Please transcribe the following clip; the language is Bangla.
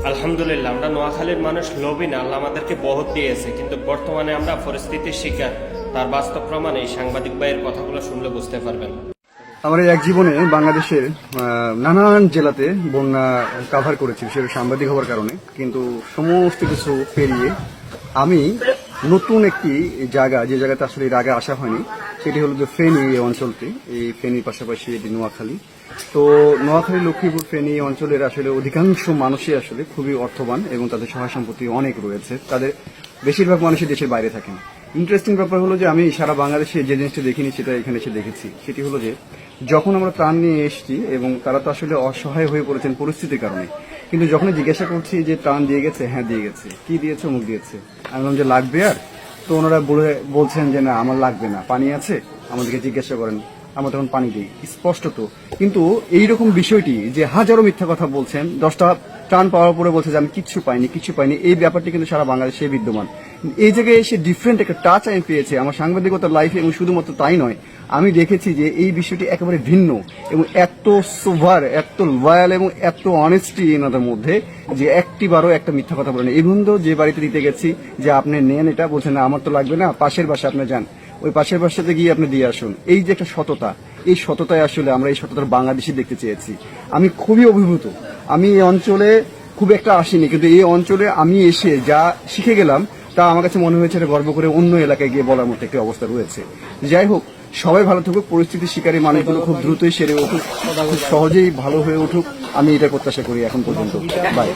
আলহামদুলিল্লাহ, আমরা নোয়াখালীর মানুষ লোভী না, আল্লাহ আমাদেরকে বহুত দিয়েছে, কিন্তু বর্তমানে আমরা পরিস্থিতির শিকার। তার বাস্তব প্রমাণ এই সাংবাদিক ভাইয়ের কথাগুলো শুনলে বুঝতে পারবেন। আমার এই এক জীবনে বাংলাদেশের নানান জেলাতে বন্যা কাভার করেছি, সেটা সাংবাদিক হওয়ার কারণে। কিন্তু সমস্ত কিছু পেরিয়ে আমি নতুন একটি জায়গা, যে জায়গাতে আসলে এর আগে আসা হয়নি, সেটি হলো যে ফেনী এই অঞ্চলটি। এই ফেনীর পাশাপাশি এটি নোয়াখালী। তো নোয়াখালী, লক্ষ্মীপুর, ফেনী অঞ্চলের আসলে অধিকাংশ মানুষই আসলে খুবই অর্থবান এবং তাদের সহায় সম্পত্তি অনেক রয়েছে। তাদের বেশিরভাগ মানুষই দেশের বাইরে থাকেন। ইন্টারেস্টিং ব্যাপার হলো যে আমি সারা বাংলাদেশে যে জিনিসটা দেখিনি সেটা এখানে এসে দেখেছি। সেটি হলো যে যখন আমরা ত্রাণ নিয়ে এসেছি এবং তারা তো আসলে অসহায় হয়ে পড়েছেন পরিস্থিতির কারণে, কিন্তু যখন জিজ্ঞাসা করছি যে ত্রাণ দিয়ে গেছে, হ্যাঁ দিয়ে গেছে, কি দিয়েছে, অমুক দিয়েছে, আমি বললাম যে লাগবে, আর তো ওনারা বলছেন যে না আমার লাগবে না, পানি আছে, আমাদেরকে জিজ্ঞাসা করেন, আমরা তখন পানি দিই স্পষ্টত। কিন্তু এইরকম বিষয়টি যে হাজারো মিথ্যা কথা বলছেন, 10টা ত্রাণ পাওয়ার পরে বলছে যে আমি কিচ্ছু পাইনি, এই ব্যাপারটি কিন্তু সারা বাংলাদেশে বিদ্যমান। এই জায়গায় এসে ডিফারেন্ট একটা টাচ আমি পেয়েছি আমার সাংবাদিকতার লাইফে, এবং শুধুমাত্র তাই নয়, আমি দেখেছি যে এই বিষয়টি একেবারে ভিন্ন এবং এত সোভার, এত লয়াল এবং এত অনেস্টি এনাদের মধ্যে যে একটিবারও একটা মিথ্যা কথা বলেন। এই বন্ধু যে বাড়িতে দিতে গেছি যে আপনি নেন এটা, বলছেন না আমার তো লাগবে না, পাশের বাসা আপনি যান, ওই পাশের বাসাতে গিয়ে আপনি দিয়ে আসুন। এই যে একটা সততা, এই সততায় আসলে আমরা এই সততার বাংলাদেশি দেখতে চেয়েছি। আমি খুবই অভিভূত। আমি এই অঞ্চলে খুব একটা আসিনি, কিন্তু এই অঞ্চলে আমি এসে যা শিখে গেলাম তা আমার কাছে মনে হয়েছে গর্ব করে অন্য এলাকায় গিয়ে বলার মতো একটি অবস্থা রয়েছে। যাই হোক, সবাই ভালো থাকুক, পরিস্থিতির শিকারী মানুষগুলো খুব দ্রুতই সেরে উঠুক, খুব সহজেই ভালো হয়ে উঠুক, আমি এটা প্রত্যাশা করি এখন পর্যন্ত। বাই।